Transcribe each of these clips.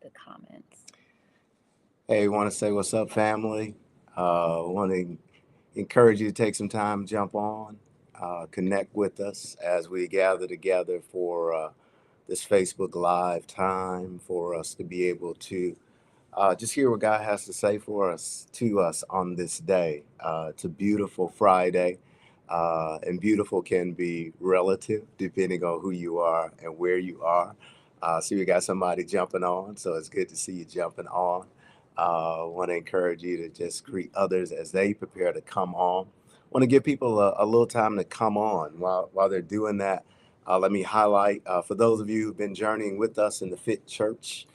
the comments. Hey, want to say what's up, family? Want to encourage you to take some time, jump on, connect with us as we gather together for this Facebook Live time for us to be able to just hear what God has to say for us to us on this day. It's a beautiful Friday, and beautiful can be relative depending on who you are and where you are. So we got somebody jumping on, so it's good to see you jumping on. Want to encourage you to just greet others as they prepare to come on. Want to give people a little time to come on while they're doing that. Let me highlight for those of you who've been journeying with us in the Fit Church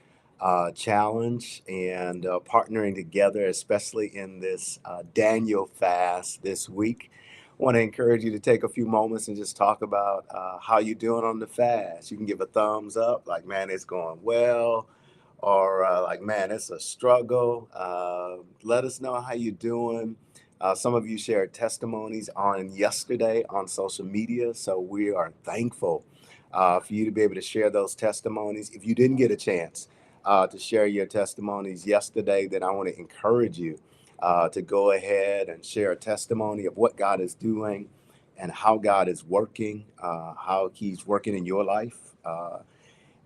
challenge and partnering together, especially in this Daniel fast this week. Want to encourage you to take a few moments and just talk about how you're doing on the fast. You can give a thumbs up, like, man, it's going well, or like, man, it's a struggle. Let us know how you're doing. Some of you shared testimonies on yesterday on social media, so we are thankful for you to be able to share those testimonies. If you didn't get a chance to share your testimonies yesterday, then I want to encourage you to go ahead and share a testimony of what God is doing and how God is working, how He's working in your life.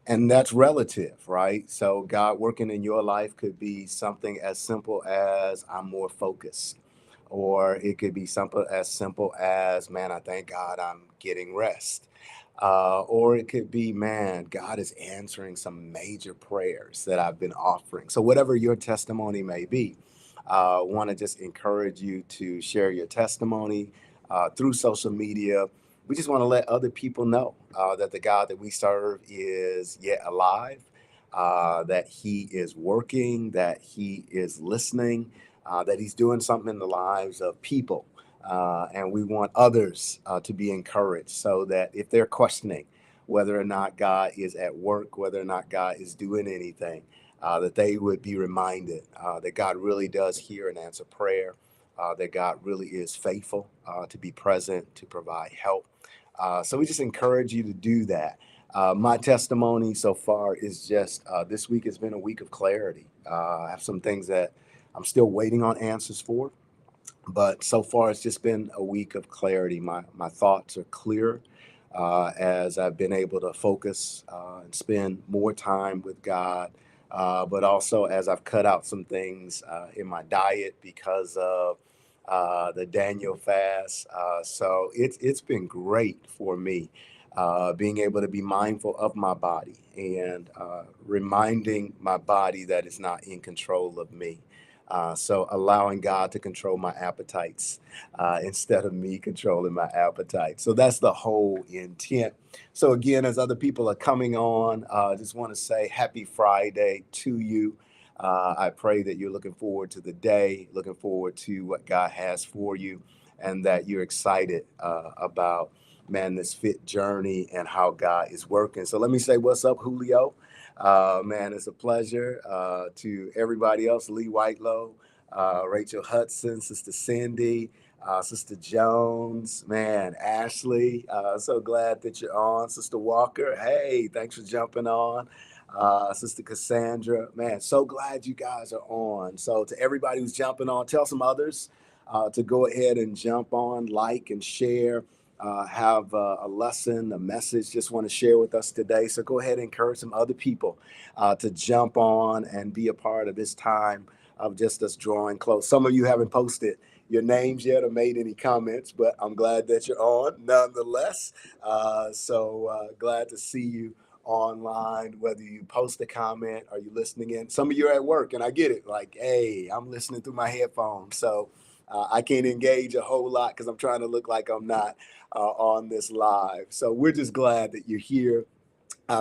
And that's relative, right? So, God working in your life could be something as simple as I'm more focused, or it could be something as simple as, man, I thank God I'm getting rest. Or it could be, man, God is answering some major prayers that I've been offering. So, whatever your testimony may be, want to just encourage you to share your testimony through social media. We just want to let other people know that the God that we serve is yet alive, that He is working, that He is listening, that He's doing something in the lives of people. And we want others to be encouraged so that if they're questioning whether or not God is at work, whether or not God is doing anything, that they would be reminded that God really does hear and answer prayer, that God really is faithful to be present, to provide help. So we just encourage you to do that. My testimony so far is just this week has been a week of clarity. I have some things that I'm still waiting on answers for, but so far it's just been a week of clarity. My thoughts are clear as I've been able to focus and spend more time with God, but also as I've cut out some things in my diet because of the Daniel fast. So it's been great for me. Being able to be mindful of my body and reminding my body that it's not in control of me. So allowing God to control my appetites instead of me controlling my appetite. So that's the whole intent. So again, as other people are coming on, I just want to say happy Friday to you. I pray that you're looking forward to the day, looking forward to what God has for you, and that you're excited about, man, this fit journey and how God is working. So let me say, what's up, Julio? Man, it's a pleasure to everybody else, Lee Whitelow, Rachel Hudson, Sister Cindy, Sister Jones, man, Ashley. So glad that you're on. Sister Walker, hey, thanks for jumping on. Sister Cassandra, man, so glad you guys are on. So to everybody who's jumping on, tell some others to go ahead and jump on, like and share. Have a lesson, a message, just want to share with us today. So go ahead and encourage some other people to jump on and be a part of this time of just us drawing close. Some of you haven't posted your names yet or made any comments, but I'm glad that you're on nonetheless. Glad to see you online, whether you post a comment or you listening in. Some of you are at work, and I get it. Like, hey, I'm listening through my headphones, so I can't engage a whole lot because I'm trying to look like I'm not on this live. So we're just glad that you're here.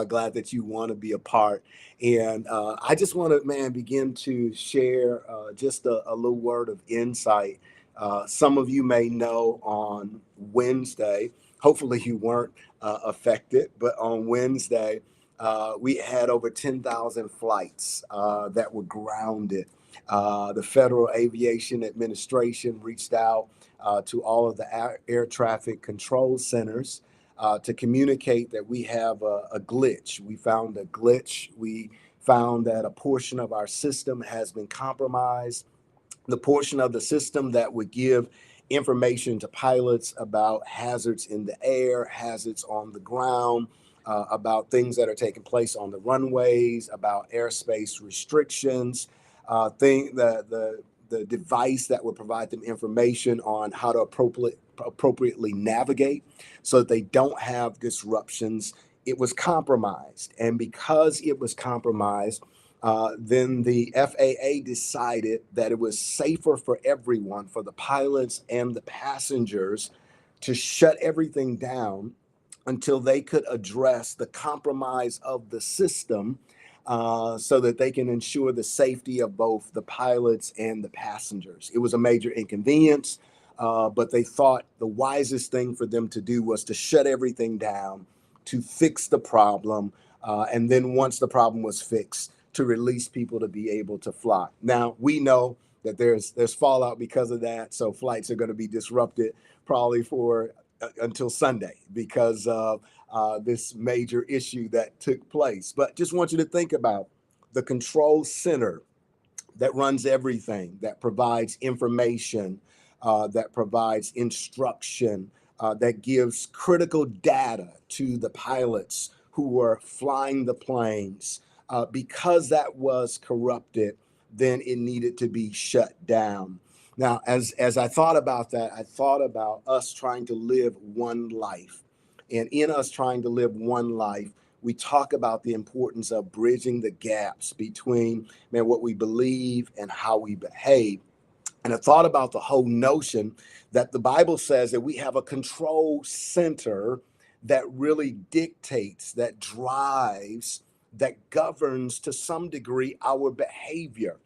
Glad that you want to be a part. And I just want to, man, begin to share just a little word of insight. Some of you may know on Wednesday, hopefully you weren't affected, but on Wednesday, we had over 10,000 flights that were grounded. The Federal Aviation Administration reached out to all of the air traffic control centers to communicate that we have a glitch. We found a glitch. We found that a portion of our system has been compromised. The portion of the system that would give information to pilots about hazards in the air, hazards on the ground, about things that are taking place on the runways, about airspace restrictions, the device that would provide them information on how to appropriately navigate so that they don't have disruptions. It was compromised. And because it was compromised, then the FAA decided that it was safer for everyone, for the pilots and the passengers, to shut everything down until they could address the compromise of the system, so that they can ensure the safety of both the pilots and the passengers. It was a major inconvenience, but they thought the wisest thing for them to do was to shut everything down, to fix the problem, and then once the problem was fixed, to release people to be able to fly. Now, we know that there's fallout because of that, so flights are going to be disrupted probably for until Sunday because of this major issue that took place. But just want you to think about the control center that runs everything, that provides information, that provides instruction, that gives critical data to the pilots who are flying the planes. Because that was corrupted, then it needed to be shut down. Now, as I thought about that, I thought about us trying to live one life. And in us trying to live one life, we talk about the importance of bridging the gaps between, man, what we believe and how we behave. And I thought about the whole notion that the Bible says that we have a control center that really dictates, that drives, that governs to some degree our behavior.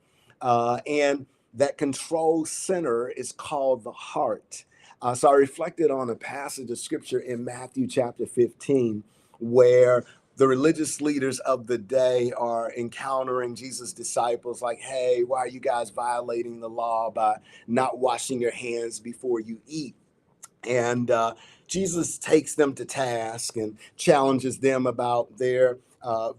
And that control center is called the heart. So I reflected on a passage of scripture in Matthew chapter 15, where the religious leaders of the day are encountering Jesus' disciples like, hey, why are you guys violating the law by not washing your hands before you eat? And Jesus takes them to task and challenges them about their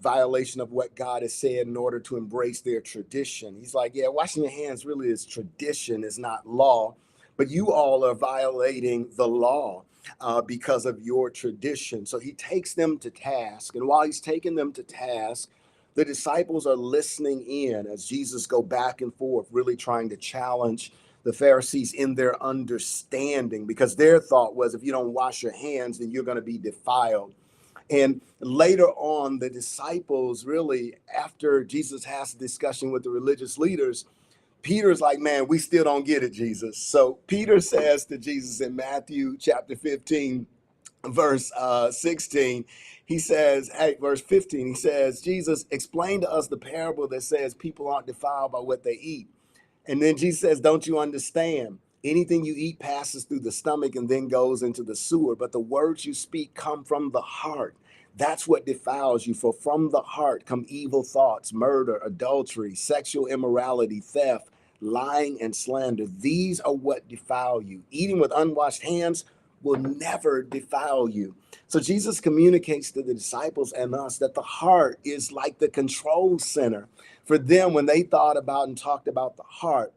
violation of what God has said in order to embrace their tradition. He's like, yeah, washing your hands really is tradition, is not law, but you all are violating the law because of your tradition. So he takes them to task. And while he's taking them to task, the disciples are listening in as Jesus go back and forth, really trying to challenge the Pharisees in their understanding, because their thought was, if you don't wash your hands, then you're going to be defiled. And later on, the disciples really, after Jesus has a discussion with the religious leaders, Peter's like, man, we still don't get it, Jesus. So Peter says to Jesus in Matthew chapter 15, verse 16, he says, hey, verse 15, he says, Jesus, explain to us the parable that says people aren't defiled by what they eat. And then Jesus says, don't you understand? Anything you eat passes through the stomach and then goes into the sewer, but the words you speak come from the heart. That's what defiles you. For from the heart come evil thoughts, murder, adultery, sexual immorality, theft, lying, and slander. These are what defile you. Eating with unwashed hands will never defile you. So Jesus communicates to the disciples and us that the heart is like the control center. For them, when they thought about and talked about the heart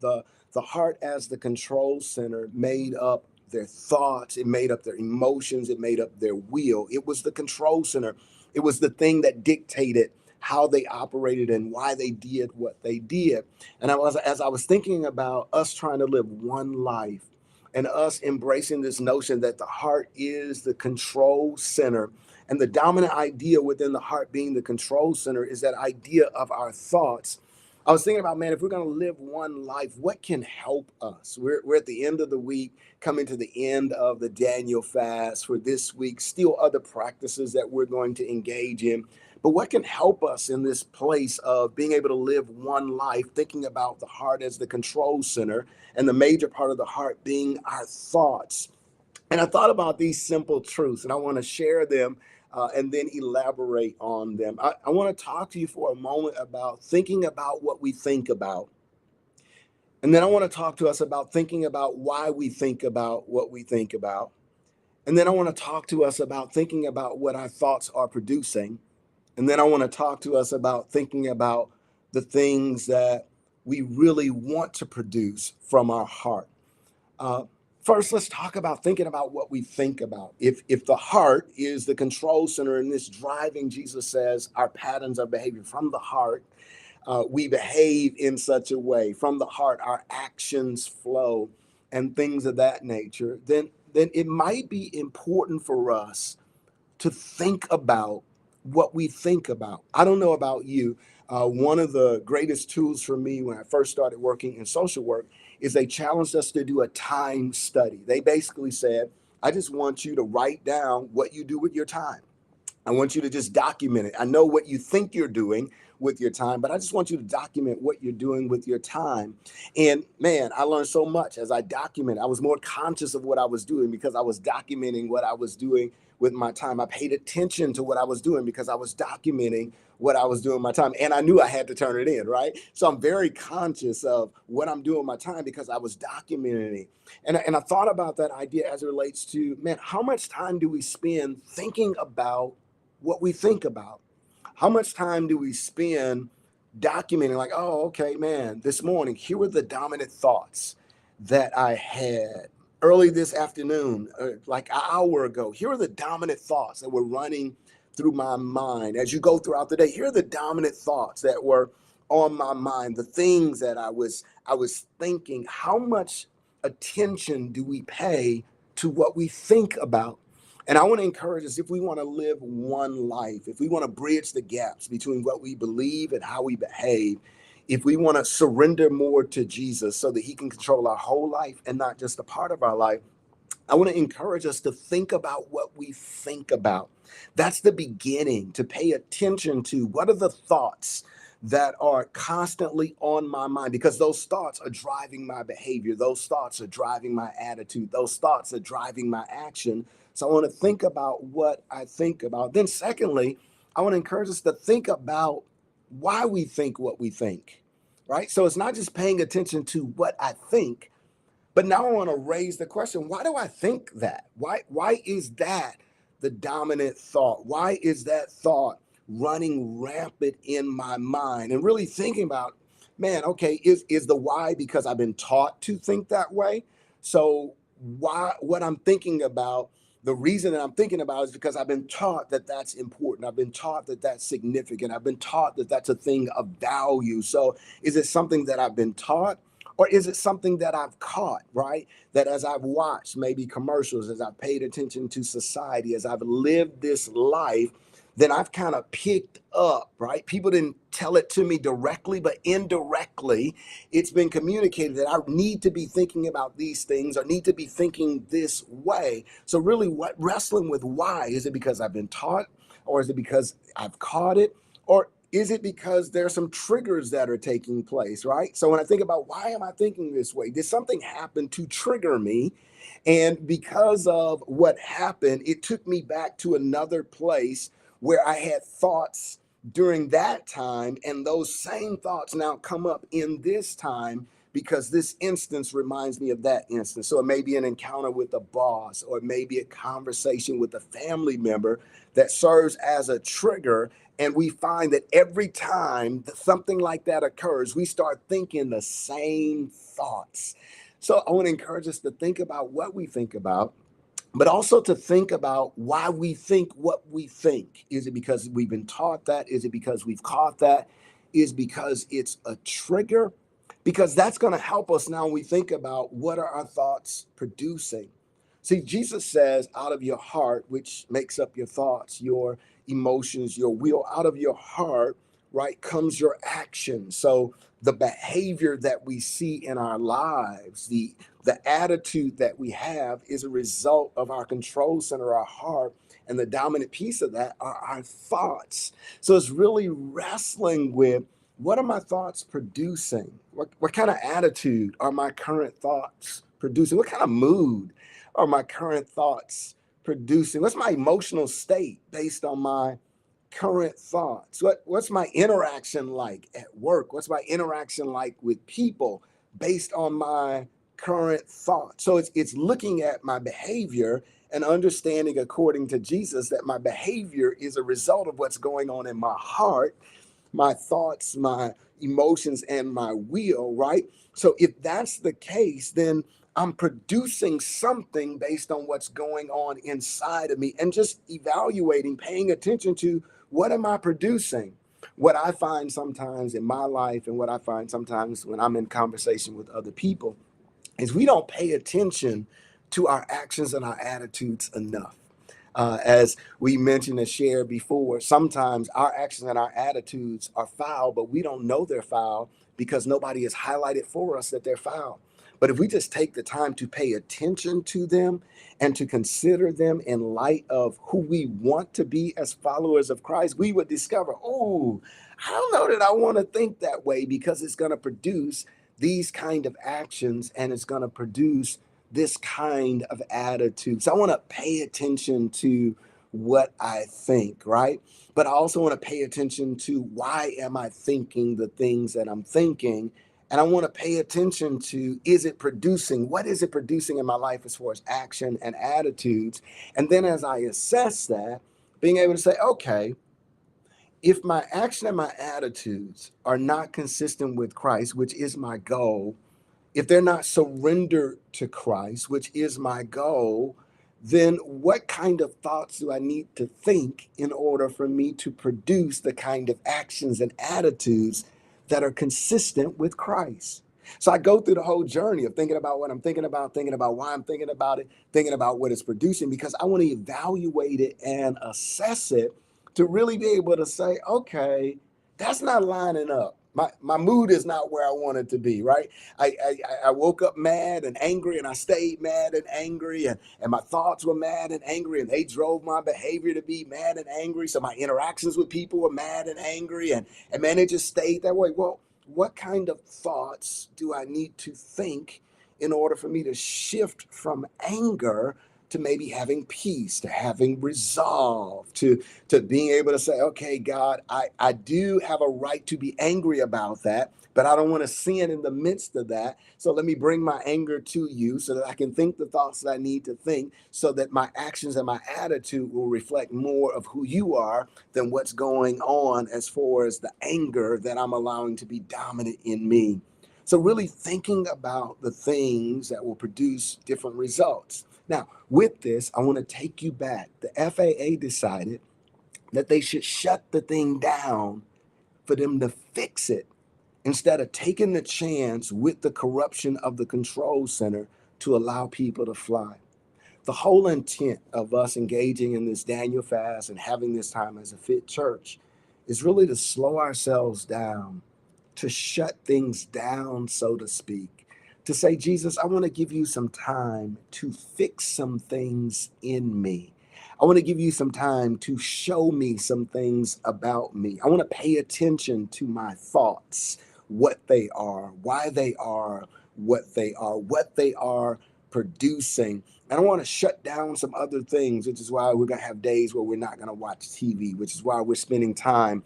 as the control center made up their thoughts, it made up their emotions, it made up their will. It was the control center. It was the thing that dictated how they operated and why they did what they did. And as I was thinking about us trying to live one life and us embracing this notion that the heart is the control center, and the dominant idea within the heart being the control center is that idea of our thoughts. I was thinking about, man, if we're going to live one life, what can help us? We're at the end of the week, coming to the end of the Daniel fast for this week, still other practices that we're going to engage in. But what can help us in this place of being able to live one life, thinking about the heart as the control center and the major part of the heart being our thoughts? And I thought about these simple truths, and I want to share them and then elaborate on them. I want to talk to you for a moment about thinking about what we think about. And then I want to talk to us about thinking about why we think about what we think about. And then I want to talk to us about thinking about what our thoughts are producing. And then I want to talk to us about thinking about the things that we really want to produce from our heart. Uh, First, let's talk about thinking about what we think about. If the heart is the control center in this driving, Jesus says, our patterns of behavior from the heart, we behave in such a way. From the heart, our actions flow, and things of that nature. Then it might be important for us to think about what we think about. I don't know about you. One of the greatest tools for me when I first started working in social work is they challenged us to do a time study. They basically said, I just want you to write down what you do with your time. I want you to just document it. I know what you think you're doing with your time, but I just want you to document what you're doing with your time. And man, I learned so much as I document. I was more conscious of what I was doing because I was documenting what I was doing with my time. I paid attention to what I was doing because I was documenting what I was doing with my time. And I knew I had to turn it in, right? So I'm very conscious of what I'm doing with my time because I was documenting it. And I thought about that idea as it relates to, man, how much time do we spend thinking about what we think about? How much time do we spend documenting, like, oh, okay, man, this morning, here were the dominant thoughts that I had early this afternoon, like an hour ago. Here are the dominant thoughts that were running through my mind as you go throughout the day. Here are the dominant thoughts that were on my mind, the things that I was thinking. How much attention do we pay to what we think about? And I want to encourage us, if we want to live one life, if we want to bridge the gaps between what we believe and how we behave, if we want to surrender more to Jesus so that he can control our whole life and not just a part of our life, I want to encourage us to think about what we think about. That's the beginning, to pay attention to what are the thoughts that are constantly on my mind, because those thoughts are driving my behavior. Those thoughts are driving my attitude. Those thoughts are driving my action. So I want to think about what I think about. Then secondly, I want to encourage us to think about why we think what we think, right? So it's not just paying attention to what I think, but now I want to raise the question, why do I think that? Why is that the dominant thought? Why is that thought running rampant in my mind? And really thinking about, man, okay, is the why because I've been taught to think that way? So why what I'm thinking about, the reason that I'm thinking about is because I've been taught that that's important. I've been taught that that's significant. I've been taught that that's a thing of value. So is it something that I've been taught? Or is it something that I've caught, right? That as I've watched maybe commercials, as I've paid attention to society, as I've lived this life, then I've kind of picked up, right? People didn't tell it to me directly, but indirectly, it's been communicated that I need to be thinking about these things or need to be thinking this way. So really what wrestling with why, is it because I've been taught, or is it because I've caught it? Or is it because there's some triggers that are taking place, right? So when I think about why am I thinking this way, did something happen to trigger me? And because of what happened, it took me back to another place where I had thoughts during that time. And those same thoughts now come up in this time because this instance reminds me of that instance. So it may be an encounter with a boss, or it may be a conversation with a family member that serves as a trigger. And we find that every time that something like that occurs, we start thinking the same thoughts. So I want to encourage us to think about what we think about, but also to think about why we think what we think. Is it because we've been taught that? Is it because we've caught that? Is because it's a trigger? Because that's going to help us now when we think about what are our thoughts producing. See, Jesus says, out of your heart, which makes up your thoughts, your emotions, your will, out of your heart, right, comes your action. So the behavior that we see in our lives, the attitude that we have is a result of our control center, our heart. And the dominant piece of that are our thoughts. So it's really wrestling with, what are my thoughts producing? What kind of attitude are my current thoughts producing? What kind of mood are my current thoughts producing? What's my emotional state based on my current thoughts? What's my interaction like at work? What's my interaction like with people based on my current thoughts? So it's looking at my behavior and understanding according to Jesus that my behavior is a result of what's going on in my heart, my thoughts, my emotions, and my will, right? So if that's the case, then I'm producing something based on what's going on inside of me, and just evaluating, paying attention to what am I producing? What I find sometimes in my life, and what I find sometimes when I'm in conversation with other people, is we don't pay attention to our actions and our attitudes enough. As we mentioned and shared before, sometimes our actions and our attitudes are foul, but we don't know they're foul because nobody has highlighted for us that they're foul. But if we just take the time to pay attention to them and to consider them in light of who we want to be as followers of Christ, we would discover, oh, I don't know that I want to think that way, because it's going to produce these kind of actions, and it's going to produce this kind of attitude. So I want to pay attention to what I think, right? But I also want to pay attention to why am I thinking the things that I'm thinking? And I want to pay attention to, is it producing? What is it producing in my life as far as action and attitudes? And then as I assess that, being able to say, okay, if my action and my attitudes are not consistent with Christ, which is my goal, if they're not surrendered to Christ, which is my goal, then what kind of thoughts do I need to think in order for me to produce the kind of actions and attitudes that are consistent with Christ? So I go through the whole journey of thinking about what I'm thinking about why I'm thinking about it, thinking about what it's producing, because I want to evaluate it and assess it to really be able to say, okay, that's not lining up. My mood is not where I want it to be, right? I woke up mad and angry, and I stayed mad and angry, and my thoughts were mad and angry, and they drove my behavior to be mad and angry. So my interactions with people were mad and angry, and man, it just stayed that way. Well, what kind of thoughts do I need to think in order for me to shift from anger to maybe having peace, to having resolve, to being able to say, okay, God, I do have a right to be angry about that, but I don't want to sin in the midst of that. So let me bring my anger to you so that I can think the thoughts that I need to think, so that my actions and my attitude will reflect more of who you are than what's going on as far as the anger that I'm allowing to be dominant in me. So really thinking about the things that will produce different results. Now, with this, I want to take you back. The FAA decided that they should shut the thing down for them to fix it, instead of taking the chance with the corruption of the control center to allow people to fly. The whole intent of us engaging in this Daniel fast and having this time as a fit church is really to slow ourselves down, to shut things down, so to speak, to say, Jesus, I want to give you some time to fix some things in me. I want to give you some time to show me some things about me. I want to pay attention to my thoughts, what they are, why they are what they are producing. And I want to shut down some other things, which is why we're going to have days where we're not going to watch TV, which is why we're spending time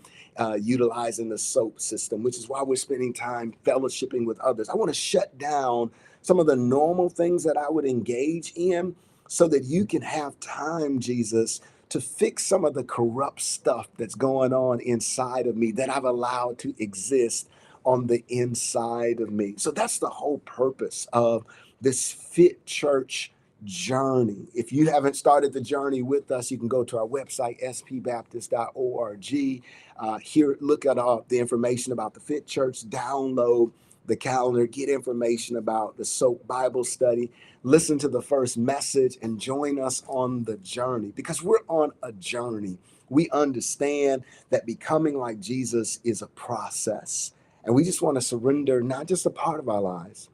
utilizing the SOAP system, which is why we're spending time fellowshipping with others. I want to shut down some of the normal things that I would engage in so that you can have time, Jesus, to fix some of the corrupt stuff that's going on inside of me that I've allowed to exist on the inside of me. So that's the whole purpose of this Fit Church journey. If you haven't started the journey with us, you can go to our website, spbaptist.org. Here, look at the information about the Fit Church, download the calendar, get information about the SOAP Bible study, listen to the first message, and join us on the journey, because we're on a journey. We understand that becoming like Jesus is a process, and we just want to surrender not just a part of our lives,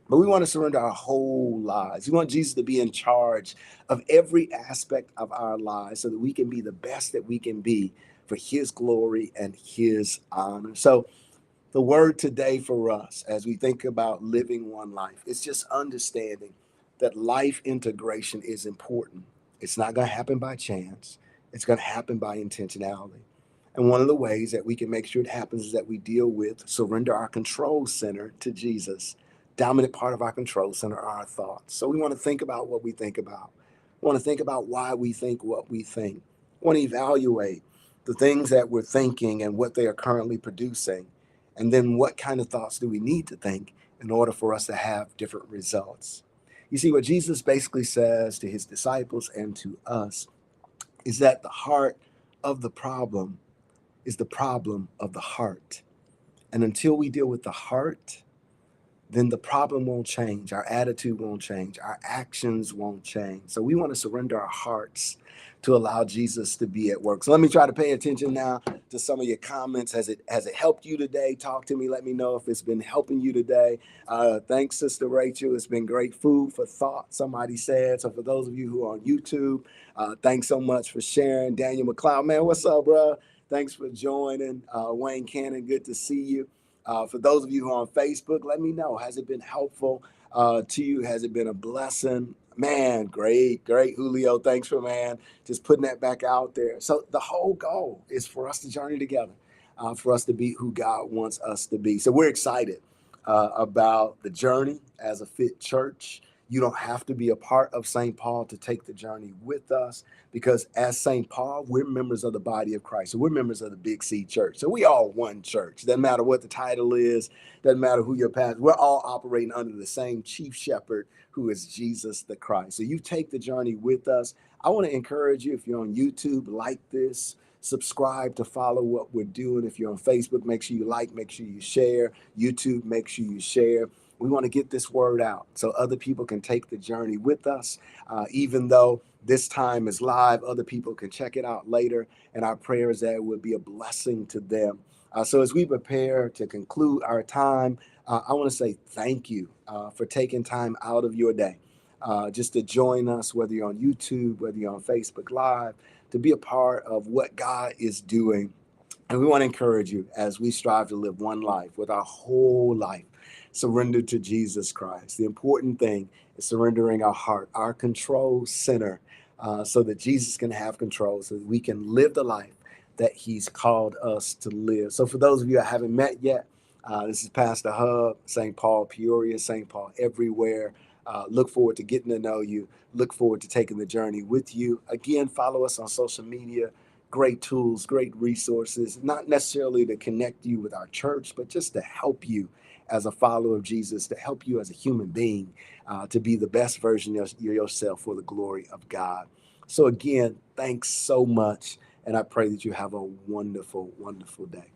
but we want to surrender our whole lives. We want Jesus to be in charge of every aspect of our lives so that we can be the best that we can be for his glory and his honor. So the word today for us, as we think about living one life, is just understanding that life integration is important. It's not going to happen by chance. It's going to happen by intentionality. And one of the ways that we can make sure it happens is that we deal with, surrender our control center to Jesus. Dominant part of our control center are our thoughts. So we want to think about what we think about. want to think about why we think what we think. Want to evaluate the things that we're thinking and what they are currently producing. And then what kind of thoughts do we need to think in order for us to have different results? You see, what Jesus basically says to his disciples and to us is that the heart of the problem is the problem of the heart. And until we deal with the heart, then the problem won't change. Our attitude won't change. Our actions won't change. So we want to surrender our hearts to allow Jesus to be at work. So let me try to pay attention now to some of your comments. Has it helped you today? Talk to me. Let me know if it's been helping you today. Thanks, Sister Rachel. It's been great food for thought, somebody said. So for those of you who are on YouTube, thanks so much for sharing. Daniel McLeod, man, what's up, bro? Thanks for joining. Wayne Cannon, good to see you. For those of you who are on Facebook, let me know. Has it been helpful to you? Has it been a blessing? Man, great, great, Julio. Thanks for, man, just putting that back out there. So the whole goal is for us to journey together, for us to be who God wants us to be. So we're excited about the journey as a fit church. You don't have to be a part of St. Paul to take the journey with us, because as St. Paul, we're members of the body of Christ. So we're members of the Big C Church. So we all one church. Doesn't matter what the title is, doesn't matter who your pastor. We're all operating under the same chief shepherd, who is Jesus the Christ. So you take the journey with us. I want to encourage you, if you're on YouTube, like this, subscribe to follow what we're doing. If you're on Facebook, make sure you like, make sure you share. YouTube, make sure you share. We want to get this word out so other people can take the journey with us. Even though this time is live, other people can check it out later. And our prayer is that it would be a blessing to them. So as we prepare to conclude our time, I want to say thank you for taking time out of your day just to join us, whether you're on YouTube, whether you're on Facebook Live, to be a part of what God is doing. And we want to encourage you as we strive to live one life with our whole life surrendered to Jesus Christ. The important thing is surrendering our heart, our control center, so that Jesus can have control, so that we can live the life that he's called us to live. So for those of you I haven't met yet, this is Pastor Hub, St. Paul, Peoria, St. Paul, everywhere. Look forward to getting to know you. Look forward to taking the journey with you. Again, follow us on social media. Great tools, great resources, not necessarily to connect you with our church, but just to help you as a follower of Jesus, to help you as a human being, to be the best version of yourself for the glory of God. So again, thanks so much. And I pray that you have a wonderful, wonderful day.